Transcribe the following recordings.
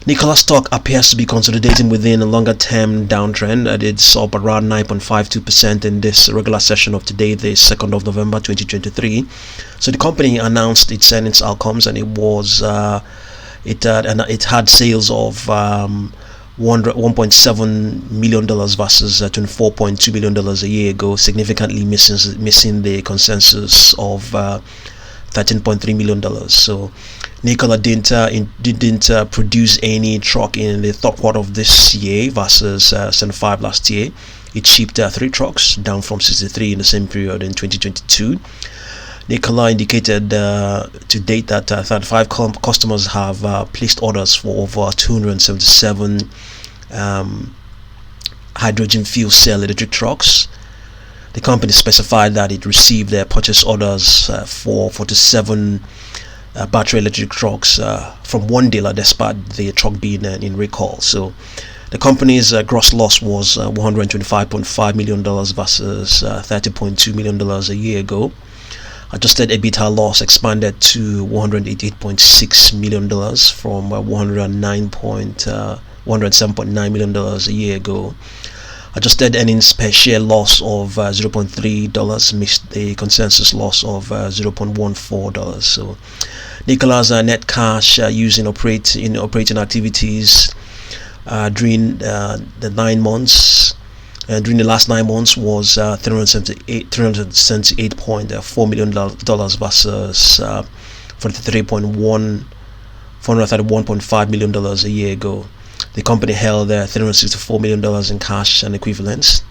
Nikola stock appears to be consolidating within a longer term downtrend. It's up around 9.52% in this regular session of today, the 2nd of November 2023. So the company announced its earnings outcomes, and it had sales of $1.7 million versus $24.2 million a year ago, significantly missing the consensus of $13.3 million. So Nikola didn't produce any truck in the third quarter of this year versus 75 last year. It shipped 3 trucks, down from 63 in the same period in 2022. Nikola indicated to date that 35 customers have placed orders for over 277 hydrogen fuel cell electric trucks. The company specified that it received purchase orders for 47 battery electric trucks from one dealer, despite the truck being in recall. So the company's gross loss was $125.5 million versus $30.2 million a year ago. Adjusted EBITDA loss expanded to $188.6 million from $107.9 million a year ago. Adjusted earnings per share loss of $0.3 missed the consensus loss of $0.14. So Nikola's net cash used in operating activities during the 9 months. During the last 9 months was $378.4 million versus $431.5 million a year ago. The company held $364 million in cash and equivalents.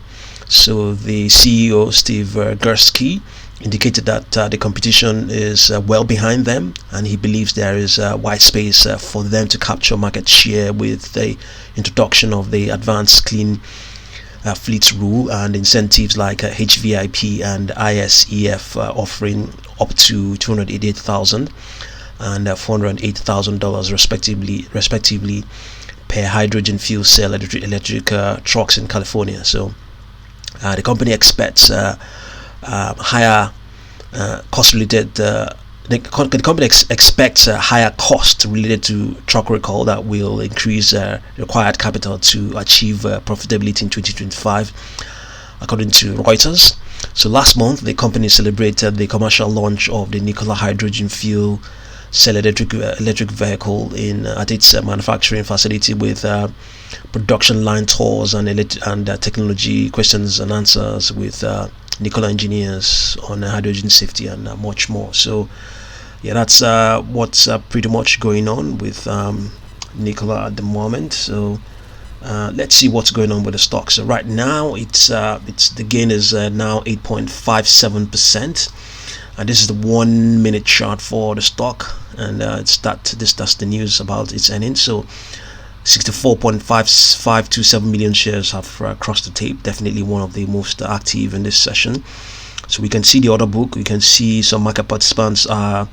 So the CEO, Steve Gursky, indicated that the competition is well behind them, and he believes there is wide space for them to capture market share with the introduction of the Advanced Clean Fleets rule and incentives like HVIP and ISEF offering up to $288,000 and $408,000 respectively per hydrogen fuel cell electric trucks in California. So the company expects higher cost related. The company expects a higher cost related to truck recall that will increase required capital to achieve profitability in 2025, according to Reuters. So last month, the company celebrated the commercial launch of the Nikola hydrogen fuel cell electric vehicle at its manufacturing facility with production line tours and technology questions and answers with Nikola engineers on hydrogen safety and much more. So yeah, that's what's pretty much going on with Nikola at the moment. So let's see what's going on with the stock. So right now it's the gain is now 8.57%, and this is the 1 minute chart for the stock, and that's the news about its earnings. So 64.5527 million shares have crossed the tape. Definitely one of the most active in this session. So we can see the order book. We can see some market participants are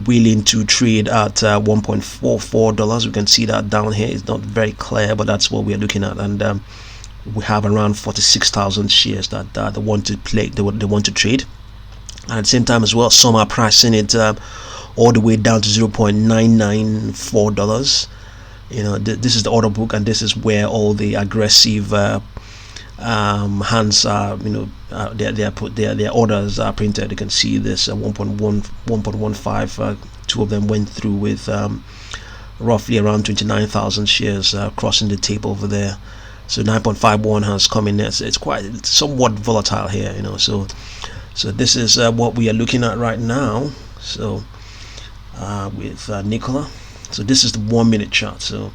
willing to trade at $1.44. We can see that down here. It's not very clear, but that's what we are looking at. And we have around 46,000 shares that they want to play. They want to trade. And at the same time as well, some are pricing it all the way down to $0.994. This is the order book, and this is where all the aggressive hands are. Their orders are printed. You can see this 1.15. Two of them went through with roughly around 29,000 shares crossing the tape over there. So 9.51 has come in. It's somewhat volatile here. So this is what we are looking at right now. So with Nikola. So this is the 1 minute chart. So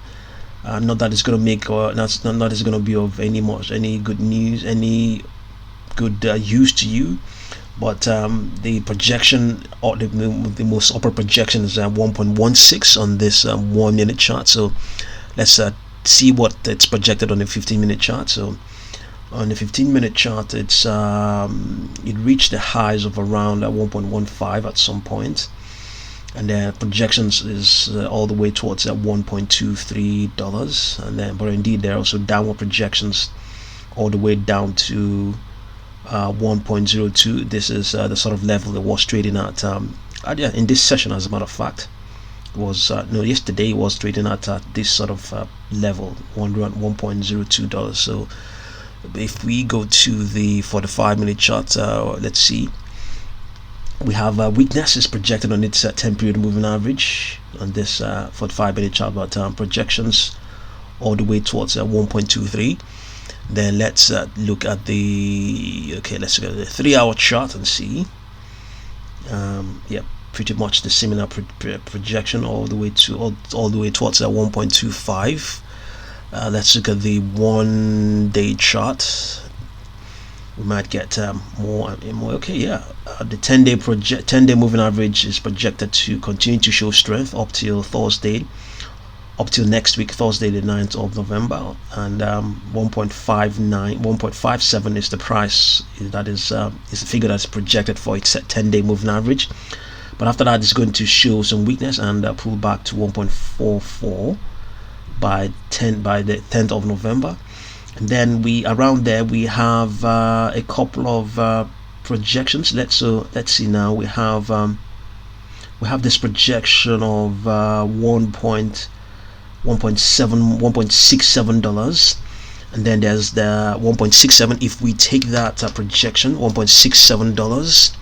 not that it's going to make, or not that it's going to be of any good news, any good use to you, but the projection, or the most upper projection is 1.16 on this 1 minute chart. So let's see what it's projected on the 15-minute chart. So on the 15-minute chart, it reached the highs of around 1.15 at some point, and the projections is all the way towards $1.23, and then, but indeed there are also downward projections all the way down to 1.02. This is the sort of level it was trading at in this session, as a matter of fact. was no, yesterday was trading at this sort of level, $1.02. So if we go to the 45-minute chart, let's see, we have weaknesses projected on its 10-period moving average on this 45-minute chart, but projections all the way towards 1.23. Then let's look at the let's look at the 3-hour chart and see. Yep, pretty much the similar projection all the way to all the way towards 1.25. Let's look at the 1-day chart. We might get more. Okay, yeah. The 10-day moving average is projected to continue to show strength up till next week, Thursday, the 9th of November, and 1.57 is the price. That is the figure that's projected for its 10-day moving average. But after that, it's going to show some weakness and pull back to 1.44 by the 10th of November. And then we have a couple of projections. Let's see now. We have this projection of $1.67, and then there's the 1.67. If we take that projection, $1.67,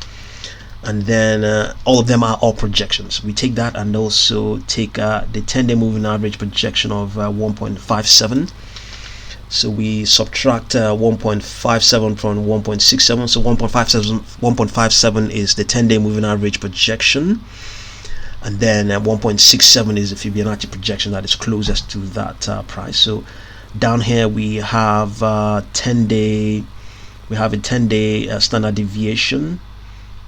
and then all of them are all projections. We take that and also take the 10-day moving average projection of 1.57. So we subtract 1.57 from 1.67. So 1.57 is the 10-day moving average projection, and then 1.67 is the Fibonacci projection that is closest to that price. So down here we have 10-day. We have a 10-day standard deviation,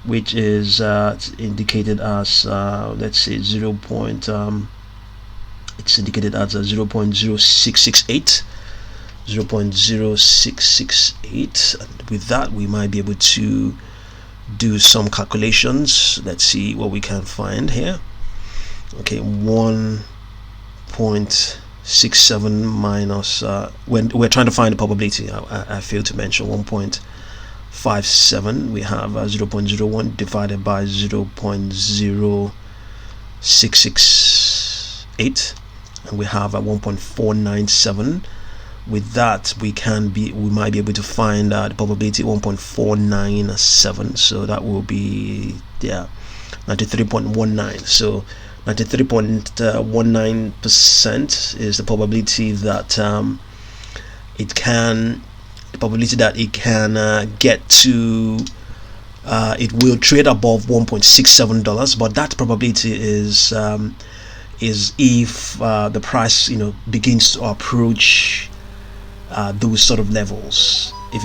which is indicated as let's say it's indicated as 0.0668. 0.0668, and with that we might be able to do some calculations. Let's see what we can find here. Okay, 1.67 minus when we're trying to find the probability, I failed to mention 1.57. We have 0.01 divided by 0.0668, and we have 1.497. With that we might be able to find the probability 1.497. So that will be 93.19. So 93.19% is the probability that it can get to it will trade above $1.67, but that probability is if the price begins to approach those sort of levels. If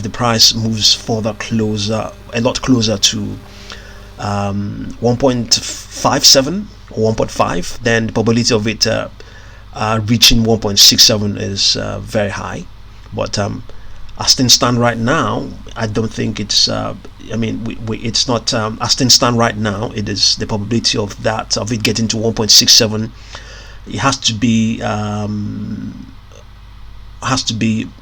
the price moves a lot closer to 1.57 or 1.5, then the probability of it reaching 1.67 is very high. But as things stand right now, I don't think it's it's not as things stand right now. It is the probability of it getting to 1.67. It has to be,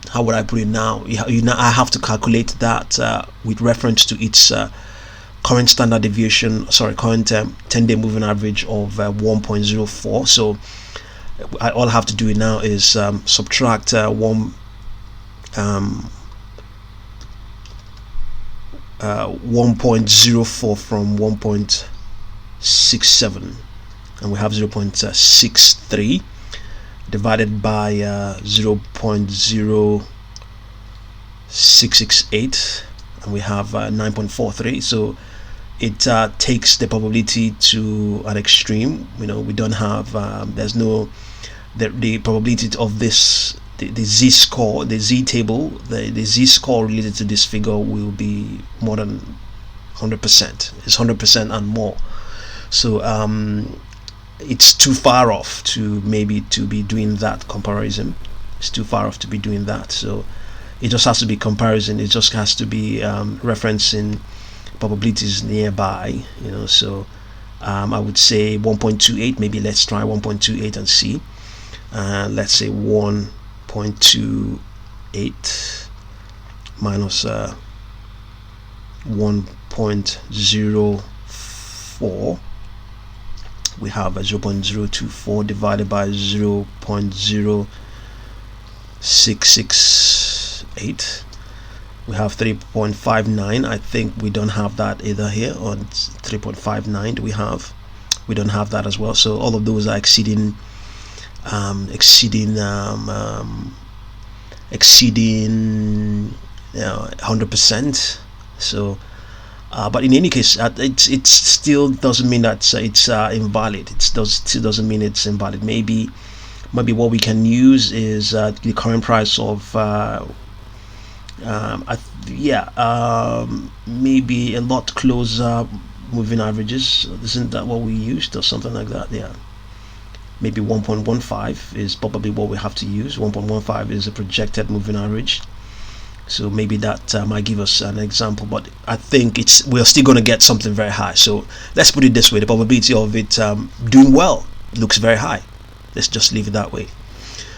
how would I put it now? I have to calculate that with reference to its current standard deviation, current 10-day moving average of 1.04. So all I have to do now is subtract 1.04 from 1.67, and we have 0.63 divided by 0.0668, and we have 9.43. So it takes the probability to an extreme. We don't have there's no the probability of this, the z-score, the z-table, the z-score related to this figure will be more than 100%. It's 100% and more. So it's too far off to be doing that comparison. It's too far off to be doing that. So it just has to be comparison. It just has to be referencing probabilities nearby. So I would say 1.28. Maybe let's try 1.28 and see. Let's say 1.28 minus 1.04. we have a 0.024 divided by 0.0668. We have 3.59. I think we don't have that either here. On 3.59 we don't have that as well. So all of those are exceeding 100%. So but in any case, it still doesn't mean that it's invalid. It still doesn't mean it's invalid. Maybe what we can use is the current price of maybe a lot closer moving averages. Isn't that what we used, or something like that? Yeah, maybe 1.15 is probably what we have to use. 1.15 is a projected moving average, so maybe that might give us an example. But I think we're still going to get something very high. So let's put it this way: the probability of it doing well looks very high. Let's just leave it that way.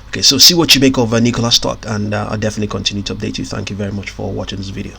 Okay, so see what you make of Nikola stock, and I'll definitely continue to update you. Thank you very much for watching this video.